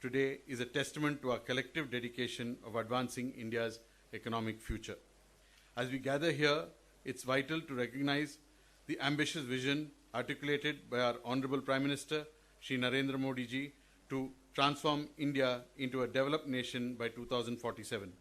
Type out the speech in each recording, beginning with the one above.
today is a testament to our collective dedication of advancing India's economic future. As we gather here, it's vital to recognize the ambitious vision articulated by our Honorable Prime Minister, Shri Narendra Modi ji, to transform India into a developed nation by 2047.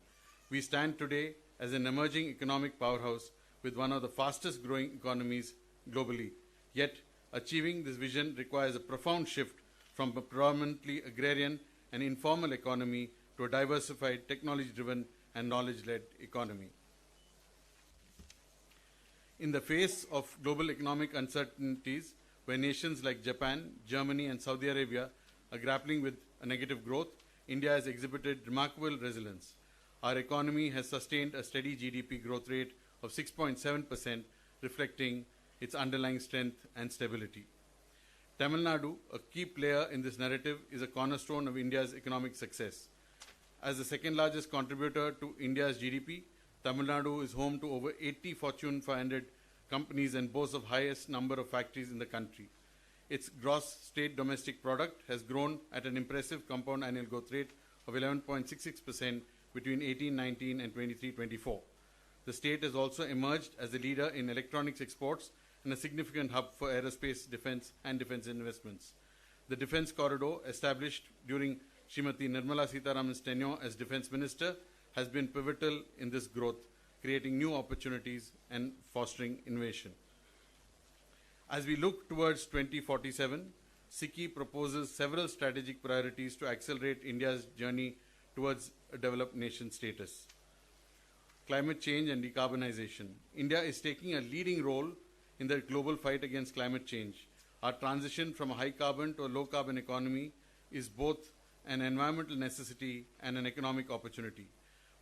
We stand today as an emerging economic powerhouse with one of the fastest growing economies globally. Yet, achieving this vision requires a profound shift from a predominantly agrarian and informal economy to a diversified, technology-driven and knowledge-led economy. In the face of global economic uncertainties, where nations like Japan, Germany and Saudi Arabia are grappling with a negative growth, India has exhibited remarkable resilience. Our economy has sustained a steady GDP growth rate of 6.7%, reflecting its underlying strength and stability. Tamil Nadu, a key player in this narrative, is a cornerstone of India's economic success. As the second largest contributor to India's GDP, Tamil Nadu is home to over 80 Fortune 500 companies and boasts of highest number of factories in the country. Its gross state domestic product has grown at an impressive compound annual growth rate of 11.66% between 18-19 and 23-24. The state has also emerged as a leader in electronics exports and a significant hub for aerospace, defense and defense investments. The defense corridor, established during Srimati Nirmala Sitharaman's tenure as defense minister, has been pivotal in this growth, creating new opportunities and fostering innovation. As we look towards 2047, SICI proposes several strategic priorities to accelerate India's journey towards a developed nation status. Climate change and decarbonization. India is taking a leading role in the global fight against climate change. Our transition from a high carbon to a low carbon economy is both an environmental necessity and an economic opportunity.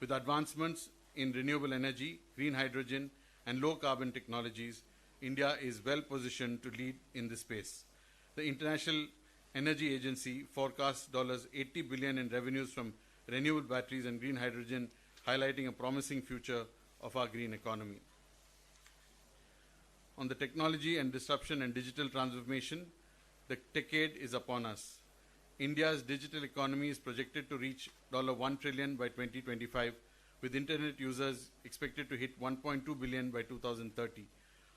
With advancements in renewable energy, green hydrogen and low carbon technologies, India is well positioned to lead in this space. The International Energy Agency forecasts $80 billion in revenues from renewable batteries and green hydrogen, highlighting a promising future of our green economy. On the technology and disruption and digital transformation, the decade is upon us. India's digital economy is projected to reach $1 trillion by 2025, with internet users expected to hit 1.2 billion by 2030.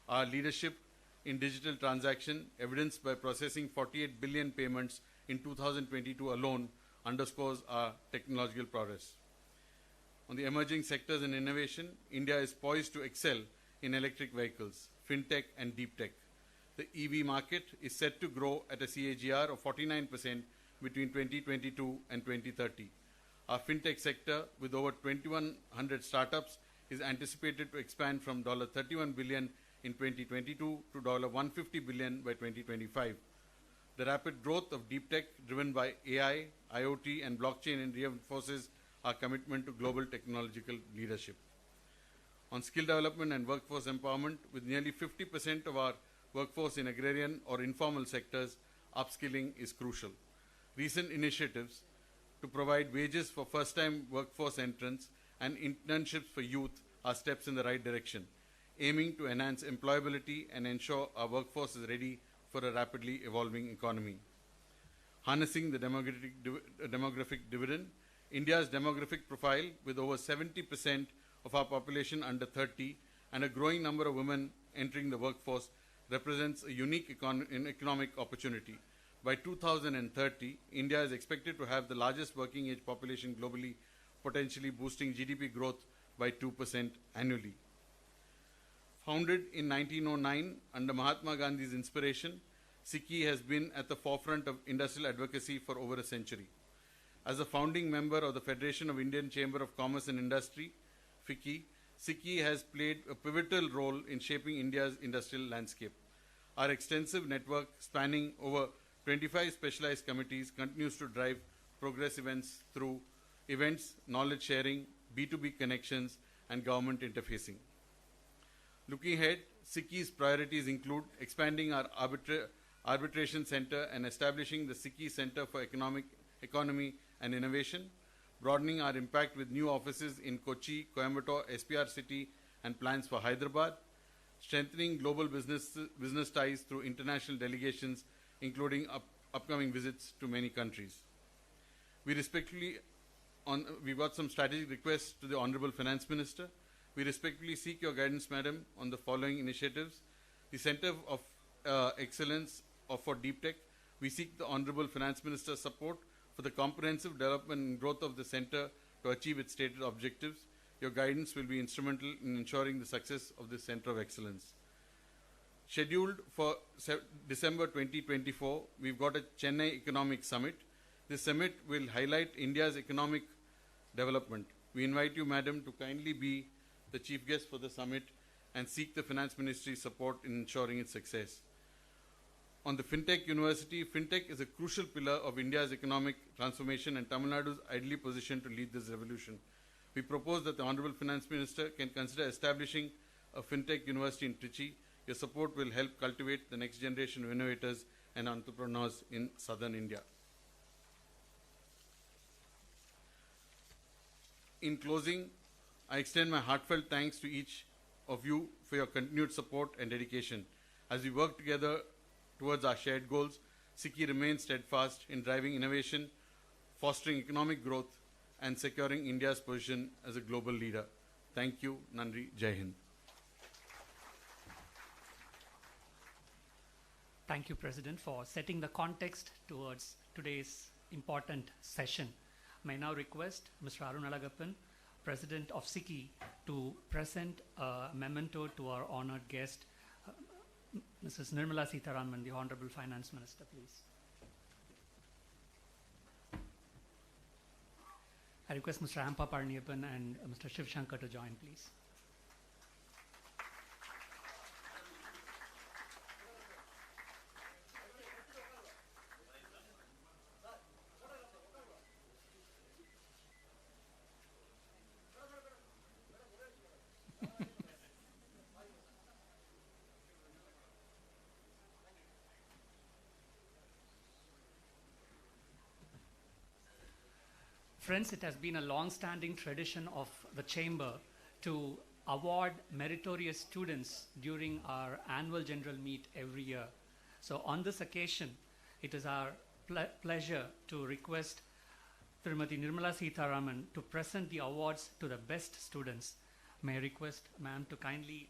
Our leadership in digital transaction, evidenced by processing 48 billion payments in 2022 alone, underscores our technological progress. On the emerging sectors and innovation, India is poised to excel in electric vehicles, fintech and deep tech. The EV market is set to grow at a CAGR of 49% between 2022 and 2030. Our fintech sector, with over 2,100 startups, is anticipated to expand from $31 billion in 2022 to $150 billion by 2025. The rapid growth of deep tech, driven by AI, IoT, and blockchain, reinforces our commitment to global technological leadership. On skill development and workforce empowerment, with nearly 50% of our workforce in agrarian or informal sectors, upskilling is crucial. Recent initiatives to provide wages for first-time workforce entrants and internships for youth are steps in the right direction, aiming to enhance employability and ensure our workforce is ready for a rapidly evolving economy. Harnessing the demographic dividend, India's demographic profile, with over 70% of our population under 30 and a growing number of women entering the workforce, represents a unique economic opportunity. By 2030, India is expected to have the largest working age population globally, potentially boosting GDP growth by 2% annually. Founded in 1909 under Mahatma Gandhi's inspiration, SICI has been at the forefront of industrial advocacy for over a century. As a founding member of the Federation of Indian Chamber of Commerce and Industry, FICCI, SICI has played a pivotal role in shaping India's industrial landscape. Our extensive network, spanning over 25 specialized committees, continues to drive progress events through events, knowledge sharing, B2B connections, and government interfacing. Looking ahead, SICI's priorities include expanding our arbitration center and establishing the SICI Center for Economy and Innovation, broadening our impact with new offices in Kochi, Coimbatore, SPR City, and plans for Hyderabad, strengthening global business ties through international delegations, including upcoming visits to many countries. We got some strategic requests to the Honorable Finance Minister. We respectfully seek your guidance, Madam, on the following initiatives. The Center of Excellence for Deep Tech. We seek the Honorable Finance Minister's support for the comprehensive development and growth of the Center to achieve its stated objectives. Your guidance will be instrumental in ensuring the success of this Center of Excellence. Scheduled for December 2024, we've got a Chennai Economic Summit. This summit will highlight India's economic development. We invite you, Madam, to kindly be the chief guest for the summit and seek the Finance Ministry's support in ensuring its success. On the FinTech University, FinTech is a crucial pillar of India's economic transformation, and Tamil Nadu is ideally positioned to lead this revolution. We propose that the Honorable Finance Minister can consider establishing a FinTech University in Trichy. Your support will help cultivate the next generation of innovators and entrepreneurs in southern India. In closing, I extend my heartfelt thanks to each of you for your continued support and dedication. As we work together towards our shared goals, SICKI remains steadfast in driving innovation, fostering economic growth, and securing India's position as a global leader. Thank you. Nandri. Jai Hind. Thank you, President, for setting the context towards today's important session. May I now request Mr. Arun Alagappan, President of SICKI, to present a memento to our honored guest, Mrs. Nirmala Sitharaman, the Honorable Finance Minister, please. I request Mr. Ampa Parniyappan and Mr. Shiv Shankar to join, please. Friends, it has been a long-standing tradition of the Chamber to award meritorious students during our annual general meet every year. So on this occasion, it is our pleasure to request Srimati Nirmala Sitharaman to present the awards to the best students. May I request ma'am to kindly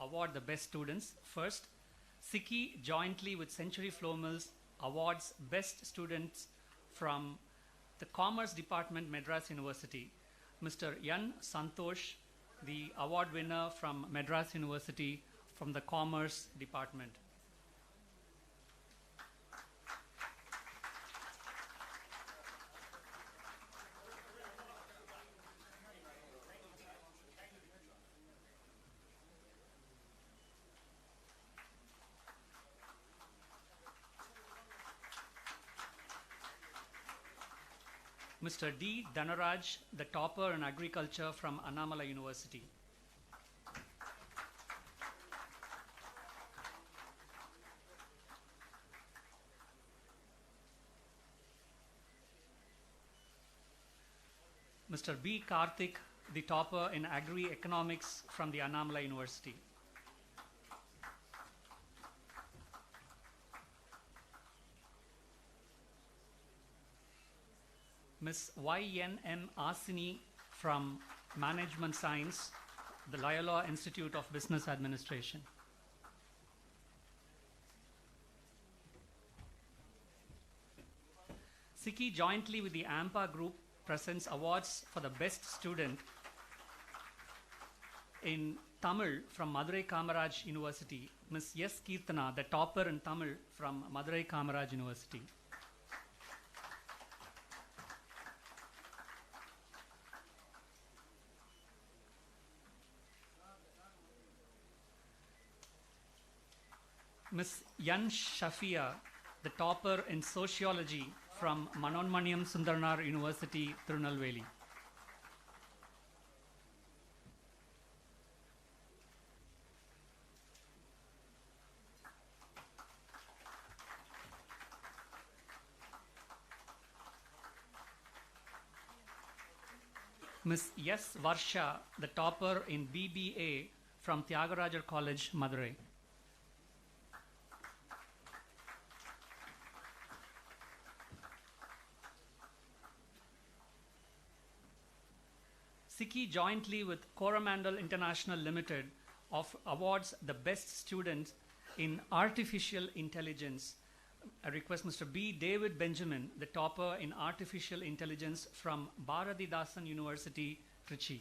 award the best students. First, SICKI jointly with Century Flow Mills awards best students from the Commerce Department, Madras University. Mr. Yan Santosh, the award winner from Madras University from the Commerce Department. Mr. D. Dhanaraj, the topper in agriculture from Annamala University. Mr. B. Karthik, the topper in agri-economics from the Annamala University. Ms. Y.N.M. Asini from Management Science, the Loyola Institute of Business Administration. SICKI jointly with the AMPA group presents awards for the best student in Tamil from Madurai Kamaraj University, Ms. S. Keerthana, the topper in Tamil from Madurai Kamaraj University. Ms. Yan Shafia, the topper in sociology from Manonmaniam Sundarnar University, Tirunelveli. Ms. S. Varsha, the topper in BBA from Tyagarajar College, Madurai. SICI jointly with Coromandel International Limited awards the best student in artificial intelligence. I request Mr. B. David Benjamin, the topper in artificial intelligence from Bharatidasan University, Trichy.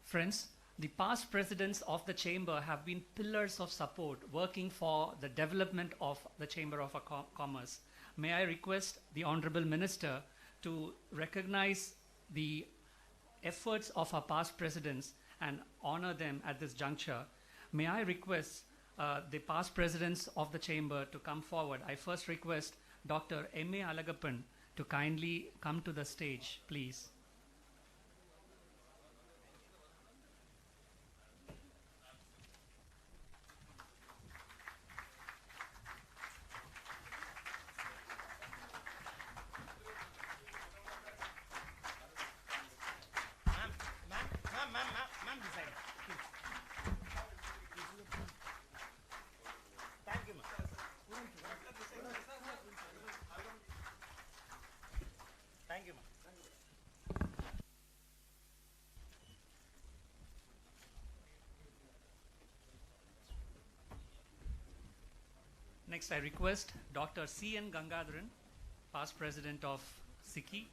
Friends, the past presidents of the Chamber have been pillars of support working for the development of the Chamber of Commerce. May I request the Honorable Minister to recognize the efforts of our past presidents and honor them at this juncture. May I request the past presidents of the Chamber to come forward. I first request Dr. M.A. Alagappan to kindly come to the stage, please. Thank you, ma'am. Next, I request Dr. C.N. Gangadharan, past president of SICI.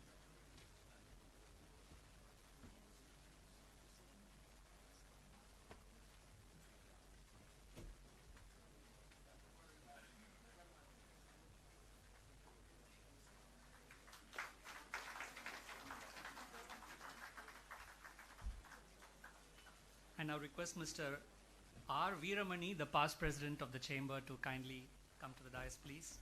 I now request Mr. R. Veeramani, the past president of the Chamber, to kindly come to the dais, please.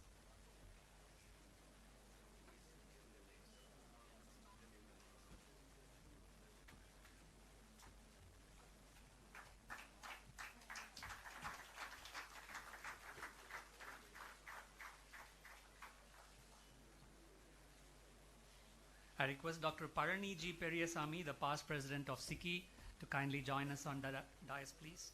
I request Dr. Parani G. Periyasamy, the past president of SICI, to kindly join us on the dais, please.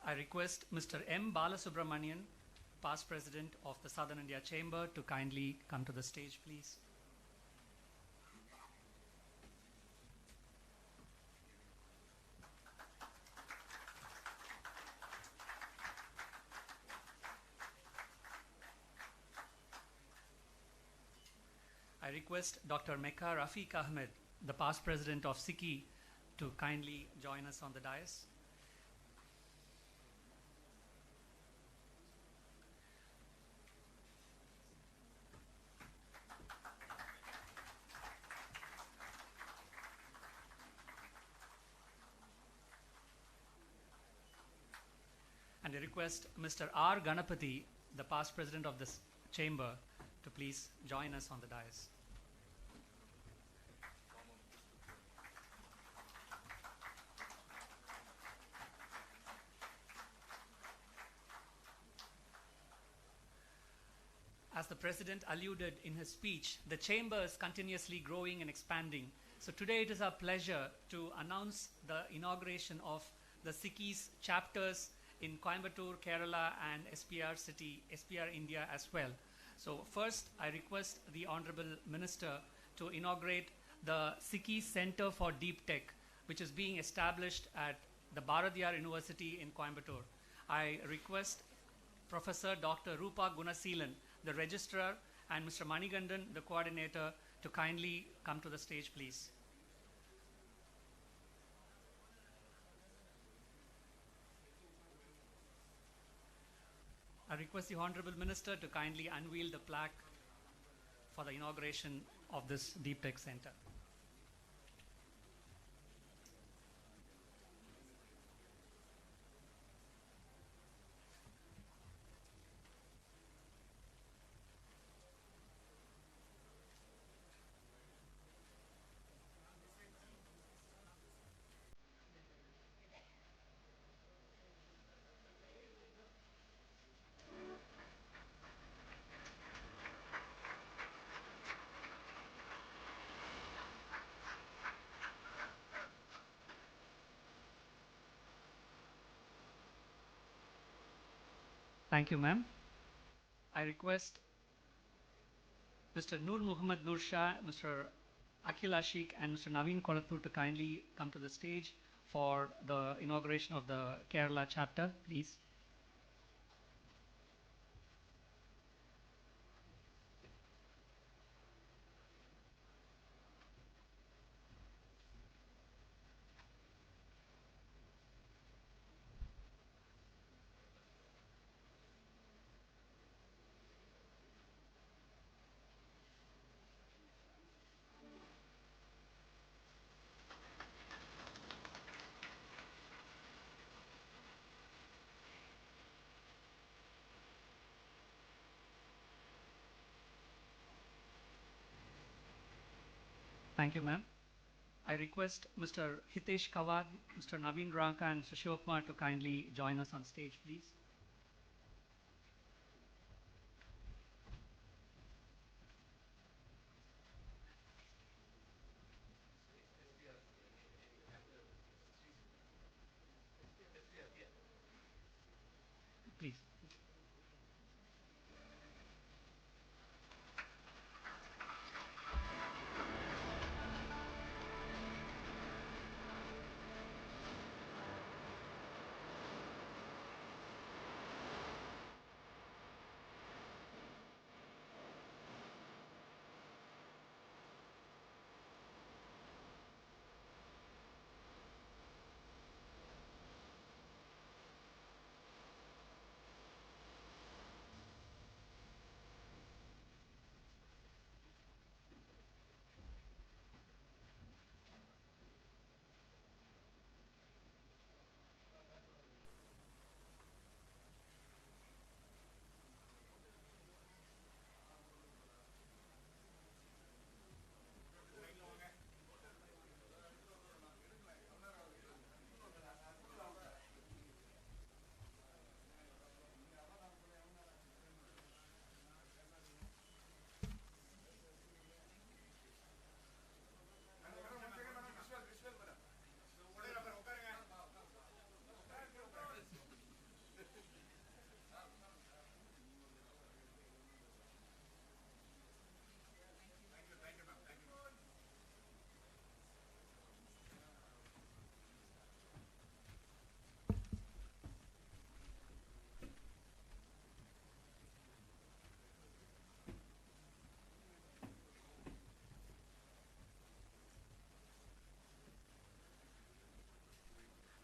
I request Mr. M. Balasubramanian, past president of the Southern India Chamber, to kindly come to the stage, please. I request Dr. Mecca Rafiq Ahmed, the past president of SICI, to kindly join us on the dais. And I request Mr. R. Ganapathy, the past president of this chamber, to please join us on the dais. As the President alluded in his speech, the Chamber is continuously growing and expanding. So today it is our pleasure to announce the inauguration of the SICI's chapters in Coimbatore, Kerala and SPR India as well. So first, I request the Honorable Minister to inaugurate the SICI Center for Deep Tech, which is being established at the Bharatiyar University in Coimbatore. I request Professor Dr. Rupa Gunaseelan, the Registrar, and Mr. Manigandan, the Coordinator, to kindly come to the stage, please. I request the Honorable Minister to kindly unveil the plaque for the inauguration of this Deep Tech Center. Thank you, ma'am. I request Mr. Nur Muhammad Nur Shah, Mr. Akhil Ashik, and Mr. Naveen Kolathu to kindly come to the stage for the inauguration of the Kerala chapter, please. Thank you, ma'am. I request Mr. Hitesh Kawad, Mr. Naveen Ranka, and Mr. Shivakumar to kindly join us on stage, please. Please.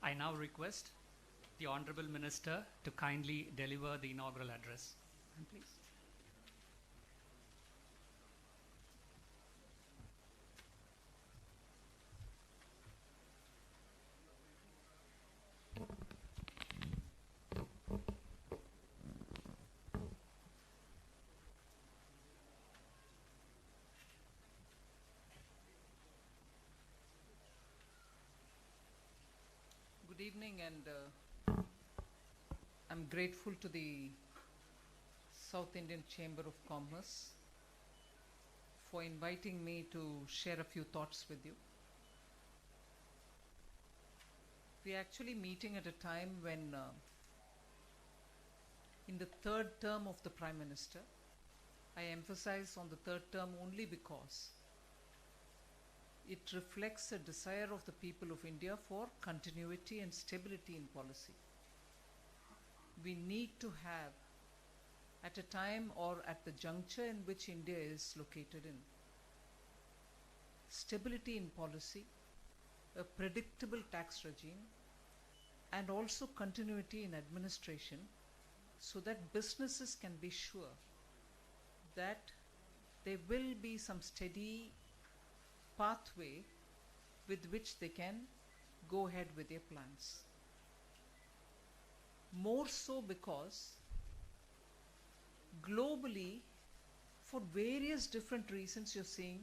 I now request the Honorable Minister to kindly deliver the inaugural address. Please. Good evening, and I'm grateful to the South Indian Chamber of Commerce for inviting me to share a few thoughts with you. We're actually meeting at a time when, in the third term of the Prime Minister, I emphasize on the third term only because it reflects a desire of the people of India for continuity and stability in policy. We need to have, at a time or at the juncture in which India is located in, stability in policy, a predictable tax regime, and also continuity in administration, so that businesses can be sure that there will be some steady pathway with which they can go ahead with their plans. More so because globally, for various different reasons, you're seeing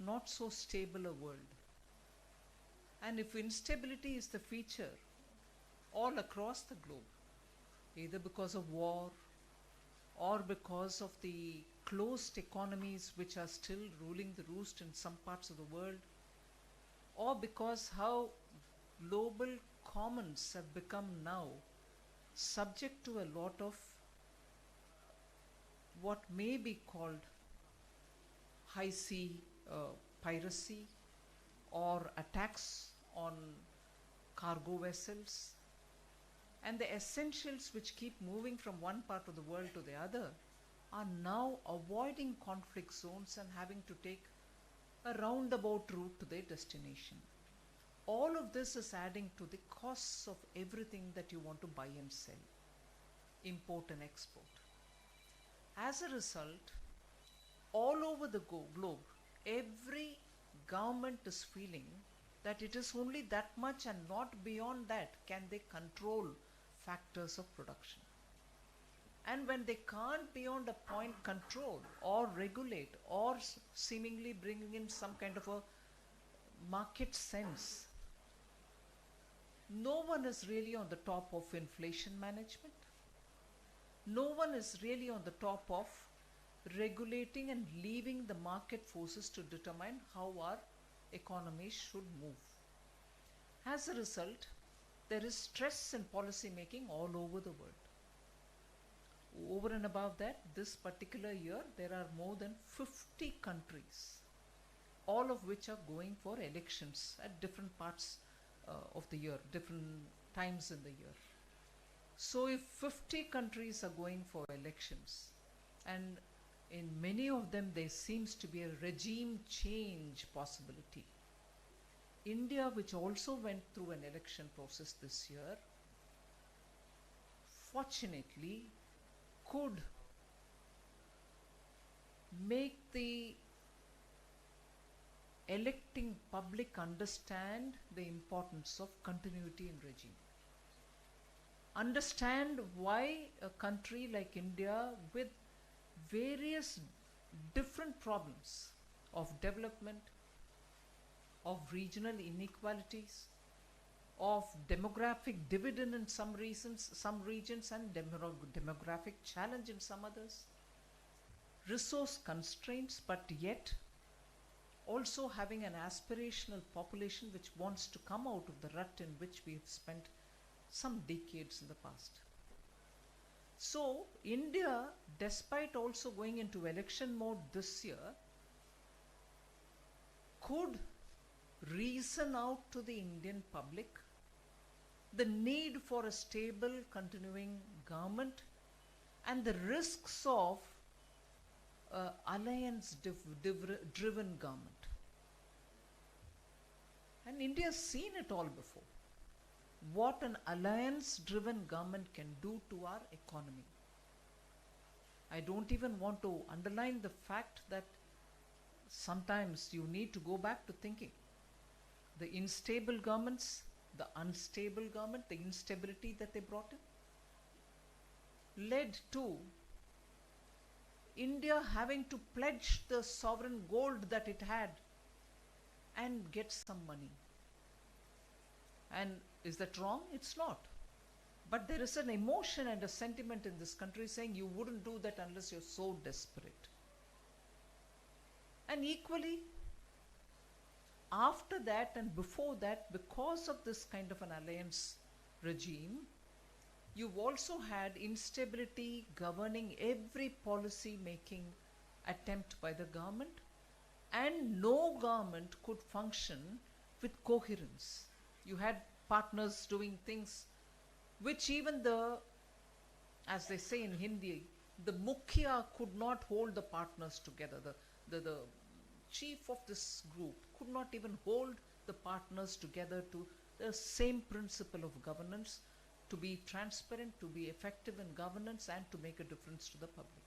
not so stable a world. And if instability is the feature all across the globe, either because of war or because of the closed economies which are still ruling the roost in some parts of the world, or because how global commons have become now subject to a lot of what may be called high sea piracy or attacks on cargo vessels, and the essentials which keep moving from one part of the world to the other are now avoiding conflict zones and having to take a roundabout route to their destination. All of this is adding to the costs of everything that you want to buy and sell, import and export. As a result, all over the globe, every government is feeling that it is only that much and not beyond that can they control factors of production. And when they can't beyond a point control or regulate or seemingly bring in some kind of a market sense, no one is really on the top of inflation management. No one is really on the top of regulating and leaving the market forces to determine how our economy should move. As a result, there is stress in policy making all over the world. Over and above that, this particular year, there are more than 50 countries, all of which are going for elections at different parts of the year, different times in the year. So if 50 countries are going for elections, and in many of them there seems to be a regime change possibility, India, which also went through an election process this year, fortunately could make the electing public understand the importance of continuity in regime. Understand why a country like India, with various different problems of development, of regional inequalities, of demographic dividend in some regions and demographic challenge in some others, resource constraints, but yet also having an aspirational population which wants to come out of the rut in which we have spent some decades in the past. So India, despite also going into election mode this year, could reason out to the Indian public the need for a stable continuing government and the risks of alliance-driven government. And India has seen it all before. What an alliance-driven government can do to our economy. I don't even want to underline the fact that sometimes you need to go back to thinking. The unstable governments, the unstable government, the instability that they brought in, led to India having to pledge the sovereign gold that it had and get some money. And is that wrong? It's not. But there is an emotion and a sentiment in this country saying you wouldn't do that unless you're so desperate. And equally, after that and before that, because of this kind of an alliance regime, you've also had instability governing every policy making attempt by the government, and no government could function with coherence. You had partners doing things which even the, as they say in Hindi, the mukhya could not hold the partners together. The chief of this group could not even hold the partners together to the same principle of governance, to be transparent, to be effective in governance, and to make a difference to the public.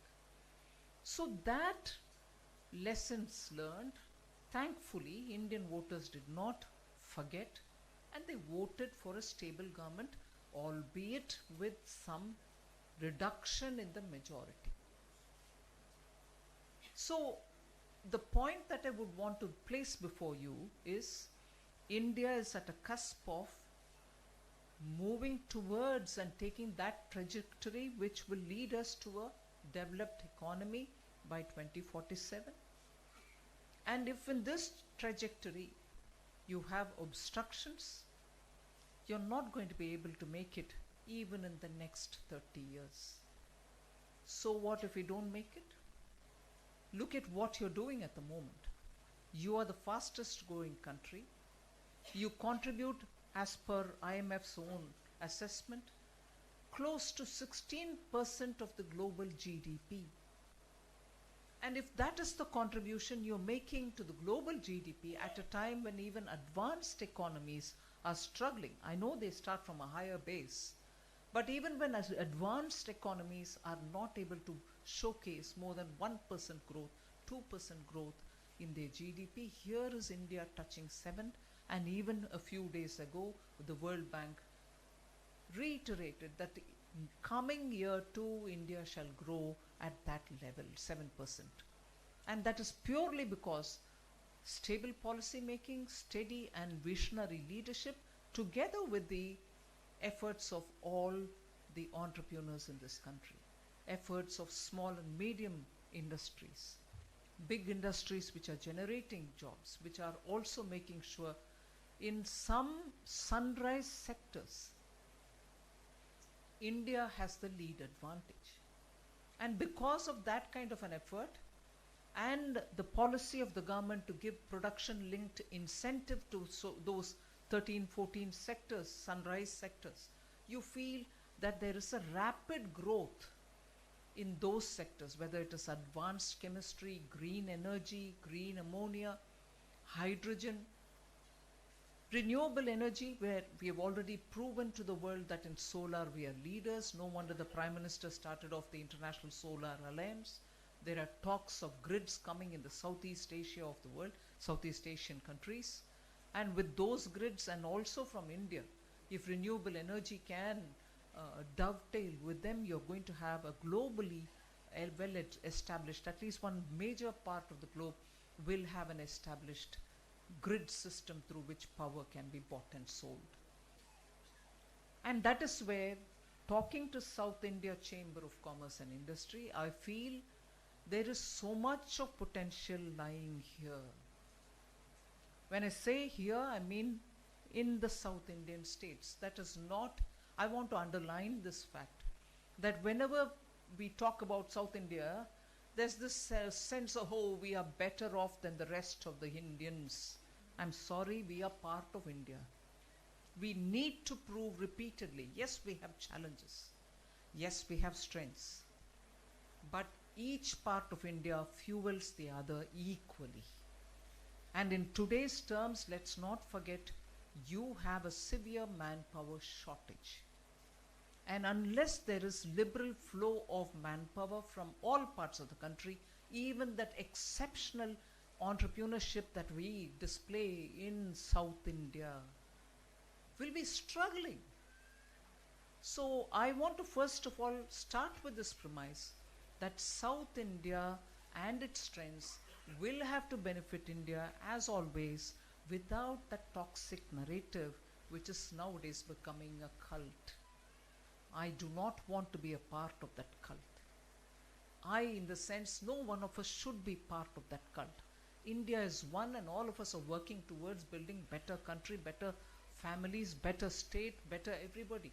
So that lessons learned, thankfully, Indian voters did not forget, and they voted for a stable government, albeit with some reduction in the majority. So the point that I would want to place before you is India is at a cusp of moving towards and taking that trajectory which will lead us to a developed economy by 2047. And if in this trajectory you have obstructions, you're not going to be able to make it even in the next 30 years. So what if we don't make it? Look at what you're doing at the moment. You are the fastest growing country. You contribute, as per IMF's own assessment, close to 16% of the global GDP. And if that is the contribution you're making to the global GDP at a time when even advanced economies are struggling, I know they start from a higher base, but even when advanced economies are not able to showcase more than 1% growth, 2% growth in their GDP, here is India touching 7, and even a few days ago, the World Bank reiterated that in coming year too, India shall grow at that level, 7%. And that is purely because stable policy making, steady and visionary leadership, together with the efforts of all the entrepreneurs in this country, efforts of small and medium industries, big industries which are generating jobs, which are also making sure in some sunrise sectors, India has the lead advantage. And because of that kind of an effort and the policy of the government to give production linked incentive to those 13, 14 sectors, sunrise sectors, you feel that there is a rapid growth in those sectors, whether it is advanced chemistry, green energy, green ammonia, hydrogen, renewable energy, where we have already proven to the world that in solar we are leaders. No wonder the Prime Minister started off the International Solar Alliance. There are talks of grids coming in the Southeast Asia of the world, Southeast Asian countries. And with those grids, and also from India, if renewable energy can dovetail with them, you're going to have a globally well established, at least one major part of the globe will have an established grid system through which power can be bought and sold. And that is where, talking to South India Chamber of Commerce and Industry, I feel there is so much of potential lying here. When I say here, I mean in the South Indian states. That is not, I want to underline this fact, that whenever we talk about South India, there's this sense of, oh, we are better off than the rest of the Indians. I'm sorry, we are part of India. We need to prove repeatedly, yes, we have challenges. Yes, we have strengths. But each part of India fuels the other equally. And in today's terms, let's not forget, you have a severe manpower shortage. And unless there is liberal flow of manpower from all parts of the country, even that exceptional entrepreneurship that we display in South India will be struggling. So I want to first of all start with this premise that South India and its strengths will have to benefit India as always, without that toxic narrative which is nowadays becoming a cult. I do not want to be a part of that cult. In the sense, no one of us should be part of that cult. India is one, and all of us are working towards building better country, better families, better state, better everybody.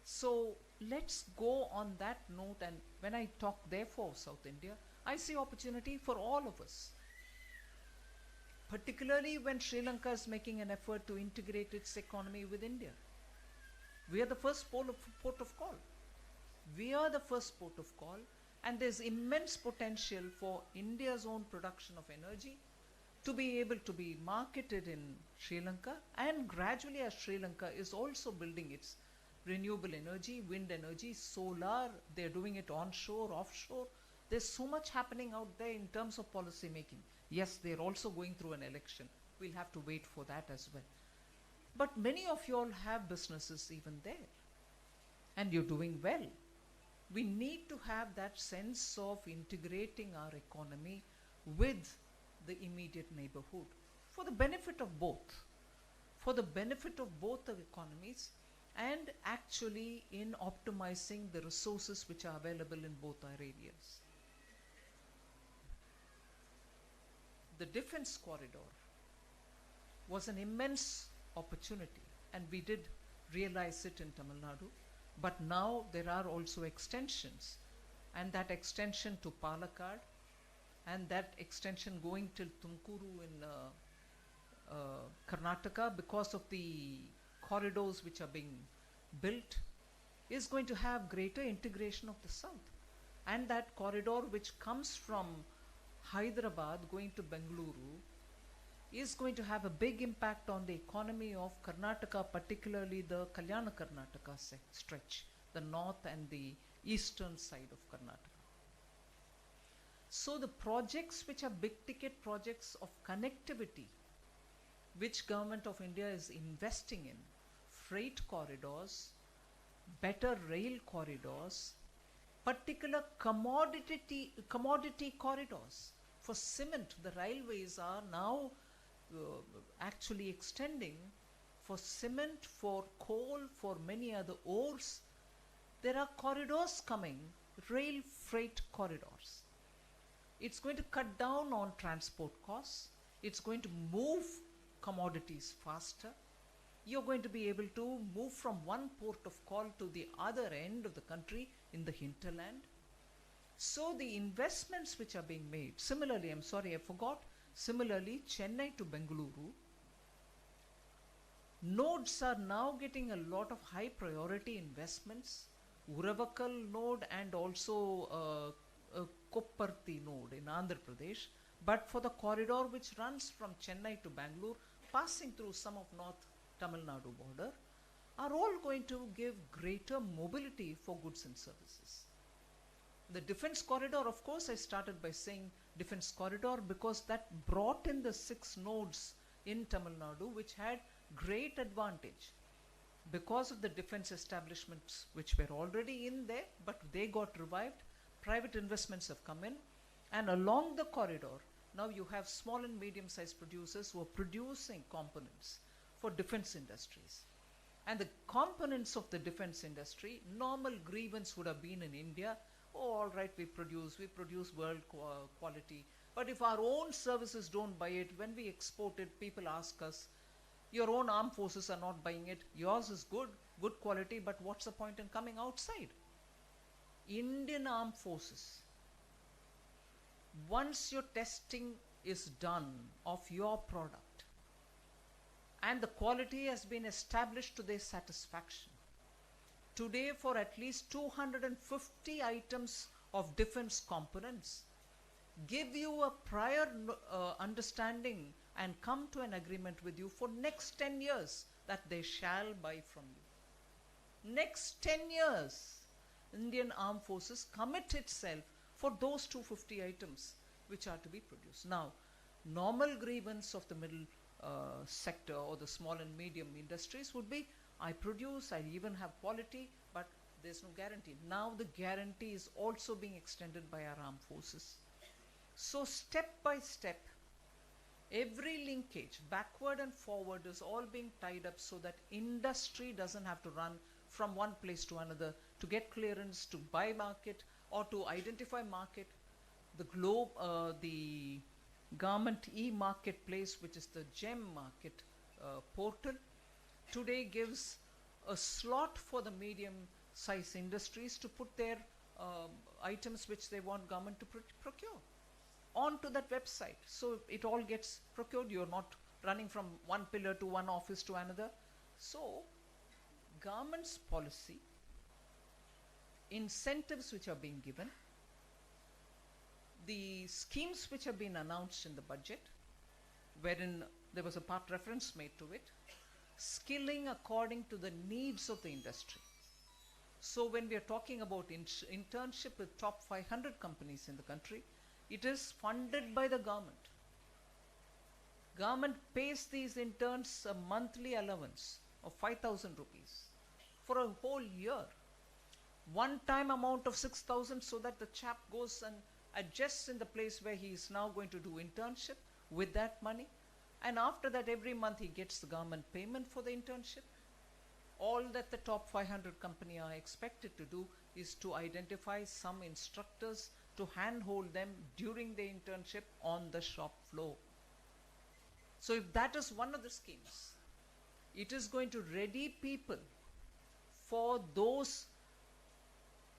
So let's go on that note, and when I talk therefore South India, I see opportunity for all of us. Particularly when Sri Lanka is making an effort to integrate its economy with India. We are the first port of call. We are the first port of call, and there's immense potential for India's own production of energy to be able to be marketed in Sri Lanka, and gradually as Sri Lanka is also building its renewable energy, wind energy, solar, they're doing it onshore, offshore. There's so much happening out there in terms of policy making. Yes, they're also going through an election. We'll have to wait for that as well. But many of you all have businesses even there, and you're doing well. We need to have that sense of integrating our economy with the immediate neighborhood for the benefit of both, the economies, and actually in optimizing the resources which are available in both our areas. The defense corridor was an immense opportunity, and we did realize it in Tamil Nadu. But now there are also extensions, and that extension to Palakkad, and that extension going till Tumkuru in Karnataka, because of the corridors which are being built, is going to have greater integration of the south. And that corridor which comes from Hyderabad going to Bengaluru is going to have a big impact on the economy of Karnataka, particularly the Kalyana Karnataka stretch, the north and the eastern side of Karnataka. So the projects which are big ticket projects of connectivity, which Government of India is investing in, freight corridors, better rail corridors, particular commodity corridors. For cement, the railways are now actually extending for cement, for coal, for many other ores. There are corridors coming, rail freight corridors. It's going to cut down on transport costs. It's going to move commodities faster. You're going to be able to move from one port of call to the other end of the country in the hinterland. So the investments which are being made, similarly, I'm sorry, I forgot, similarly, Chennai to Bengaluru, nodes are now getting a lot of high priority investments, Uravakal node and also Kopparthi node in Andhra Pradesh, but for the corridor which runs from Chennai to Bangalore, passing through some of North Tamil Nadu border, are all going to give greater mobility for goods and services. The defense corridor, of course, I started by saying defense corridor because that brought in the 6 nodes in Tamil Nadu which had great advantage because of the defense establishments which were already in there, but they got revived. Private investments have come in, and along the corridor, now you have small and medium-sized producers who are producing components for defense industries. And the components of the defense industry, normal grievance would have been in India, oh, all right, we produce world quality. But if our own services don't buy it, when we export it, people ask us, your own armed forces are not buying it, yours is good quality, but what's the point in coming outside? Indian armed forces, once your testing is done of your product and the quality has been established to their satisfaction, today for at least 250 items of defense components, give you a prior understanding and come to an agreement with you for next 10 years that they shall buy from you. Next 10 years, Indian Armed Forces commit itself for those 250 items which are to be produced. Now, normal grievance of the middle sector or the small and medium industries would be, I produce, I even have quality, but there's no guarantee. Now the guarantee is also being extended by our armed forces. So step by step, every linkage, backward and forward, is all being tied up so that industry doesn't have to run from one place to another to get clearance, to buy market or to identify market. The the Garment e-marketplace, which is the GEM market portal, today gives a slot for the medium-sized industries to put their items which they want government to procure onto that website. So it all gets procured. You're not running from one pillar to one office to another. So government's policy, incentives which are being given, the schemes which have been announced in the budget, wherein there was a part reference made to it, skilling according to the needs of the industry. So when we are talking about internship with top 500 companies in the country, it is funded by the government. Government pays these interns a monthly allowance of 5,000 rupees for a whole year. One-time amount of 6,000 so that the chap goes and adjusts in the place where he is now going to do internship with that money. And after that, every month he gets the government payment for the internship. All that the top 500 company are expected to do is to identify some instructors to handhold them during the internship on the shop floor. So if that is one of the schemes, it is going to ready people for those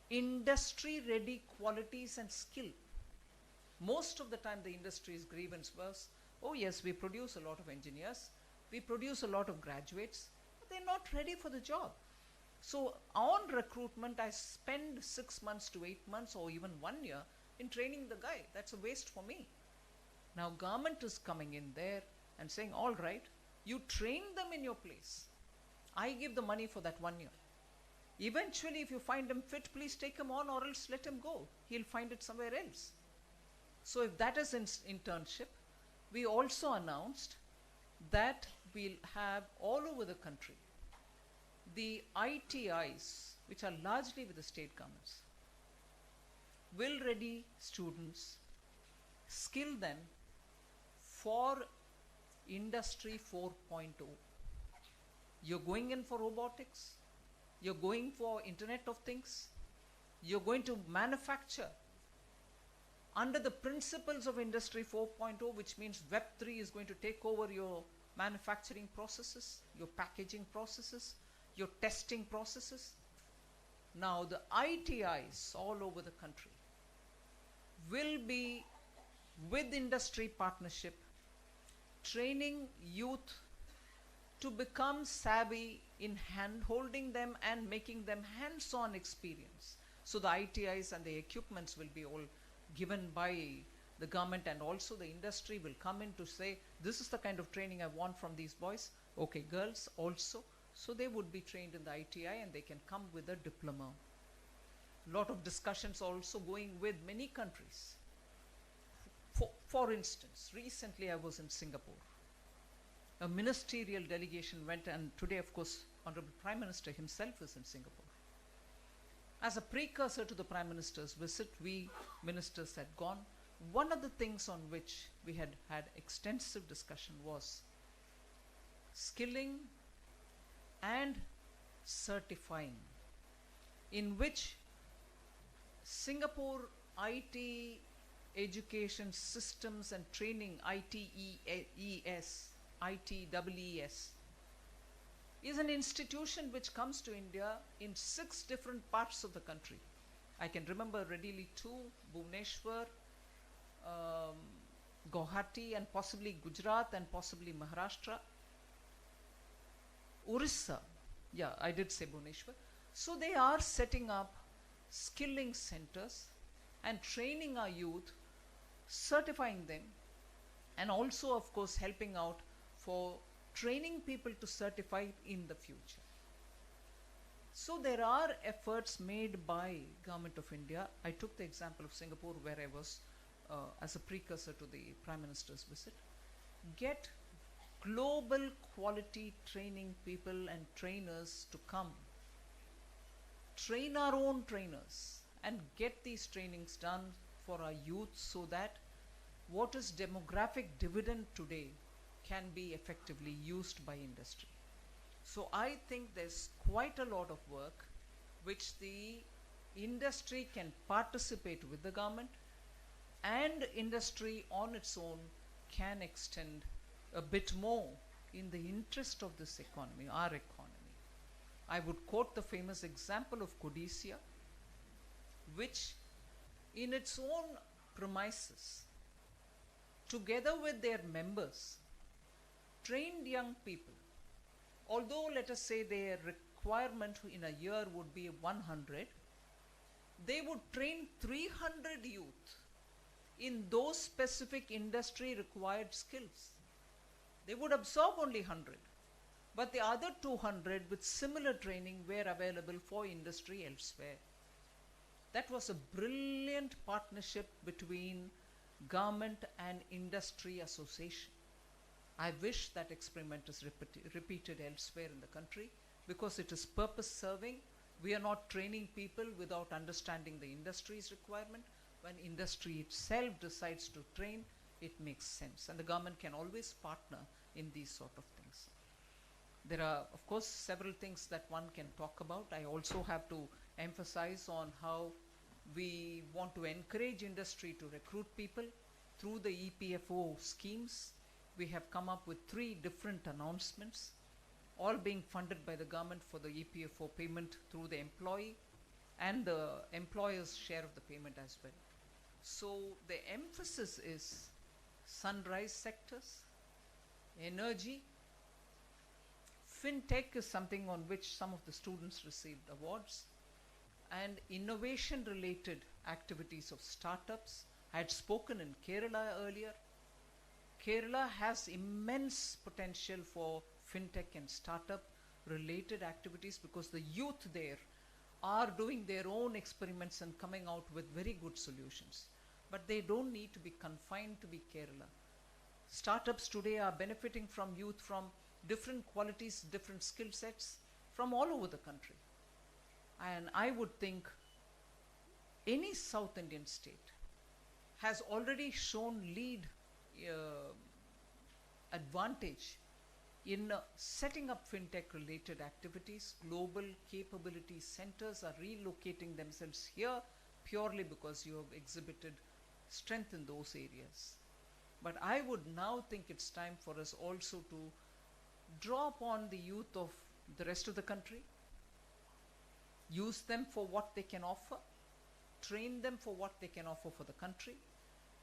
industry ready qualities and skill. Most of the time the industry's grievance was, oh yes, we produce a lot of engineers, we produce a lot of graduates, but they're not ready for the job. So on recruitment, I spend 6 months to 8 months or even 1 year in training the guy. That's a waste for me. Now government is coming in there and saying, all right, you train them in your place. I give the money for that 1 year. Eventually, if you find him fit, please take him on or else let him go. He'll find it somewhere else. So if that is internship, we also announced that we'll have all over the country the ITIs, which are largely with the state governments, will ready students, skill them for Industry 4.0. You're going in for robotics, you're going for Internet of Things, you're going to manufacture under the principles of Industry 4.0, which means Web 3 is going to take over your manufacturing processes, your packaging processes, your testing processes. Now the ITIs all over the country will be with industry partnership, training youth to become savvy in hand holding them and making them hands-on experience. So the ITIs and the equipments will be all given by the government, and also the industry will come in to say, this is the kind of training I want from these boys. Okay, girls also. So they would be trained in the ITI and they can come with a diploma. A lot of discussions also going with many countries. For instance, recently I was in Singapore. A ministerial delegation went, and today of course Honorable Prime Minister himself is in Singapore. As a precursor to the Prime Minister's visit, we ministers had gone. One of the things on which we had had extensive discussion was skilling and certifying, in which Singapore IT education systems and training, ITES, is an institution which comes to India in 6 different parts of the country. I can remember readily 2, Bhubaneswar, Guwahati, and possibly Gujarat, and possibly Maharashtra, Orissa. Yeah, I did say Bhubaneswar. So they are setting up skilling centers and training our youth, certifying them, and also of course helping out for training people to certify in the future. So there are efforts made by Government of India. I took the example of Singapore, where I was as a precursor to the Prime Minister's visit. Get global quality training people and trainers to come. Train our own trainers and get these trainings done for our youth, so that what is demographic dividend today can be effectively used by industry. So I think there's quite a lot of work which the industry can participate with the government, and industry on its own can extend a bit more in the interest of this economy, our economy. I would quote the famous example of Codicia, which in its own premises, together with their members, trained young people. Although let us say their requirement in a year would be 100, they would train 300 youth in those specific industry required skills. They would absorb only 100, but the other 200 with similar training were available for industry elsewhere. That was a brilliant partnership between government and industry association. I wish that experiment is repeated elsewhere in the country, because it is purpose serving. We are not training people without understanding the industry's requirement. When industry itself decides to train, it makes sense, and the government can always partner in these sort of things. There are of course several things that one can talk about. I also have to emphasize on how we want to encourage industry to recruit people through the EPFO schemes. We have come up with 3 different announcements all being funded by the government for the EPFO payment through the employee and the employer's share of the payment as well. So the emphasis is sunrise sectors, energy, fintech is something on which some of the students received awards, and innovation related activities of startups. I had spoken in Kerala earlier. Kerala has immense potential for fintech and startup related activities because the youth there are doing their own experiments and coming out with very good solutions. But they don't need to be confined to be Kerala. Startups today are benefiting from youth from different qualities, different skill sets from all over the country. And I would think any South Indian state has already shown lead advantage in setting up fintech related activities. Global capability centers are relocating themselves here purely because you have exhibited strength in those areas. But I would now think it's time for us also to draw upon the youth of the rest of the country, use them for what they can offer, train them for what they can offer for the country,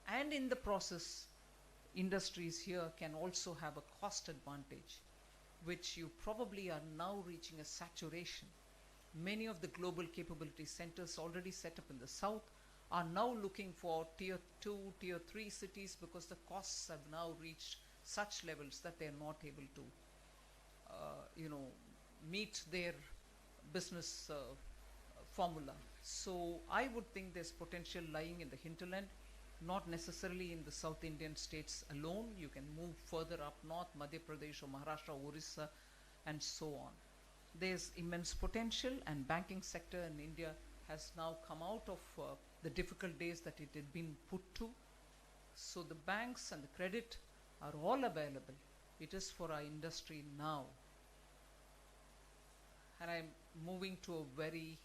and in the process, industries here can also have a cost advantage, which you probably are now reaching a saturation. Many of the global capability centers already set up in the south are now looking for tier 2, tier 3 cities because the costs have now reached such levels that they are not able to meet their business formula. So I would think there's potential lying in the hinterland, not necessarily in the South Indian states alone. You can move further up north, Madhya Pradesh or Maharashtra, Orissa, and so on. There's immense potential, and banking sector in India has now come out of the difficult days that it had been put to. So the banks and the credit are all available. It is for our industry now. And I'm moving to a very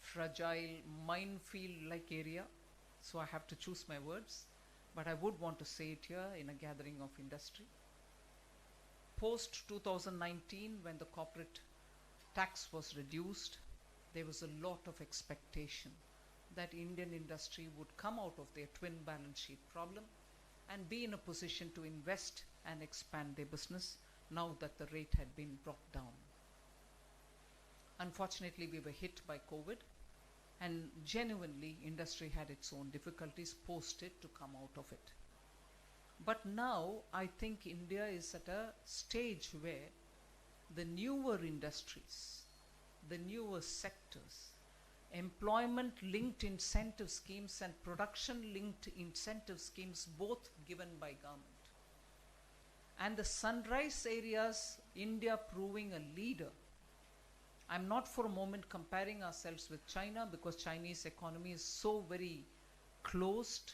fragile minefield-like area, so I have to choose my words, but I would want to say it here in a gathering of industry. Post 2019, when the corporate tax was reduced, there was a lot of expectation that Indian industry would come out of their twin balance sheet problem and be in a position to invest and expand their business now that the rate had been brought down. Unfortunately, we were hit by COVID, and genuinely industry had its own difficulties post it to come out of it. But now I think India is at a stage where the newer industries, the newer sectors, employment linked incentive schemes and production linked incentive schemes, both given by government, and the sunrise areas, India proving a leader. I'm not for a moment comparing ourselves with China because Chinese economy is so very closed.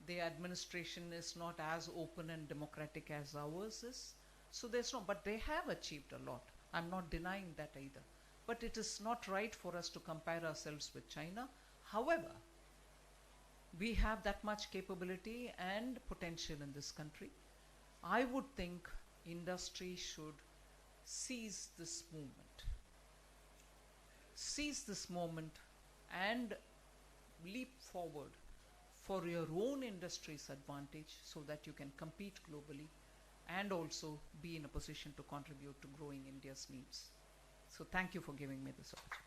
Their administration is not as open and democratic as ours is. So there's no, but they have achieved a lot. I'm not denying that either. But it is not right for us to compare ourselves with China. However, we have that much capability and potential in this country. I would think industry should seize this movement. Seize this moment and leap forward for your own industry's advantage so that you can compete globally and also be in a position to contribute to growing India's needs. So thank you for giving me this opportunity.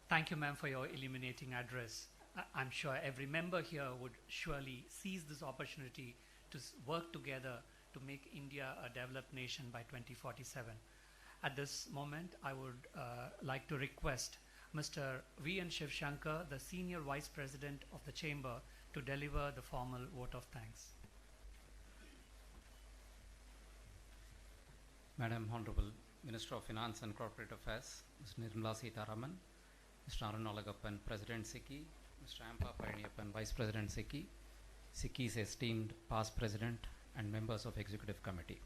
Thank you, ma'am, for your illuminating address. I'm sure every member here would surely seize this opportunity to work together to make India a developed nation by 2047. At this moment, I would like to request Mr. V.N. Shivshankar, the Senior Vice President of the Chamber, to deliver the formal vote of thanks. Madam Honorable Minister of Finance and Corporate Affairs, Ms. Nirmala Sitharaman, Mr. Arun Alagappan, President SICI, Mr. Ampa Paraniyappan, Vice President SICI, SICI's esteemed past President, and members of Executive Committee.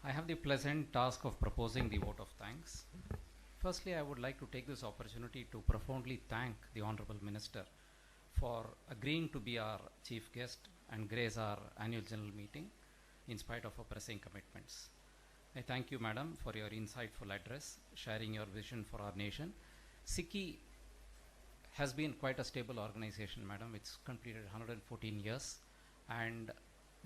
I have the pleasant task of proposing the vote of thanks. Firstly, I would like to take this opportunity to profoundly thank the Honorable Minister for agreeing to be our chief guest and grace our annual general meeting in spite of our pressing commitments. I thank you, Madam, for your insightful address, sharing your vision for our nation. SICKI has been quite a stable organization, Madam. It's completed 114 years, and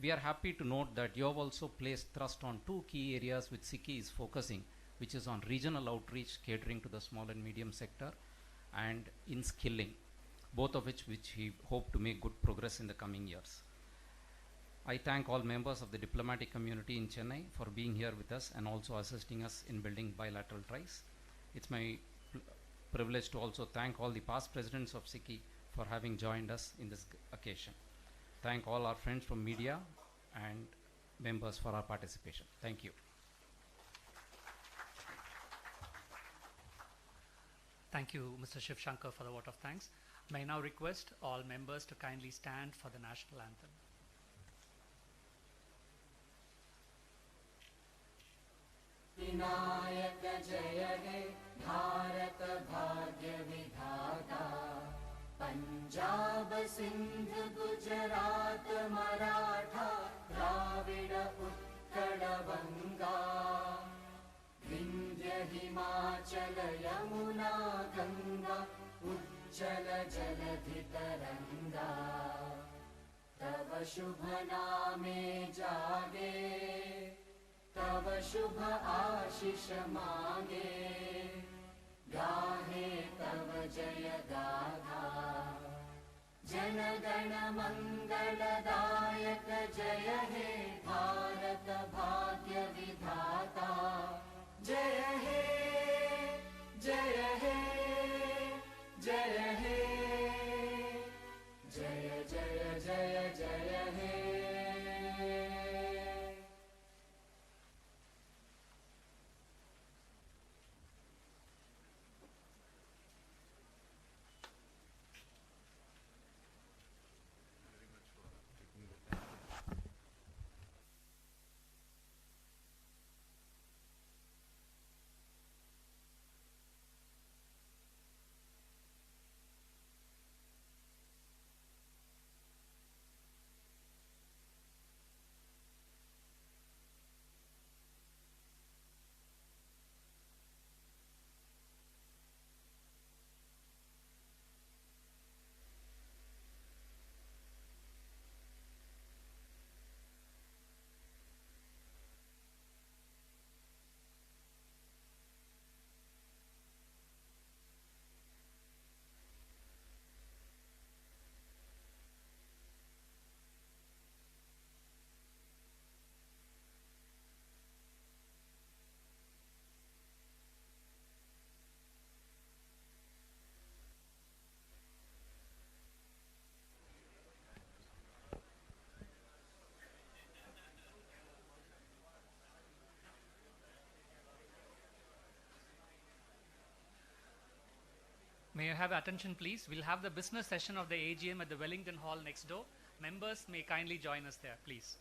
we are happy to note that you have also placed thrust on two key areas which SICKI is focusing, which is on regional outreach, catering to the small and medium sector, and in skilling, both of which we hope to make good progress in the coming years. I thank all members of the diplomatic community in Chennai for being here with us and also assisting us in building bilateral ties. It's my privilege to also thank all the past presidents of SICKI for having joined us in this occasion. Thank all our friends from media and members for our participation. Thank you. Thank you, Mr. Shiv Shankar, for the vote of thanks. May I now request all members to kindly stand for the national anthem. Vinayak जय हे भारत भाग्य विधाता पंजाब सिंध गुजरात मराठा द्राविड उत्कल बंगा विंध्य हिमाचल यमुना गंगा उज्जल जलधि तरंगा तव शुभ नामे जागे तव शुभ आशीष मांगे गाहे तव जय गाथा जन गण मंगलदायक जय हे भारत भाग्य विधाता जय हे जय हे जय हे जय जय जय जय हे May I have attention, please? We'll have the business session of the AGM at the Wellington Hall next door. Members may kindly join us there, please.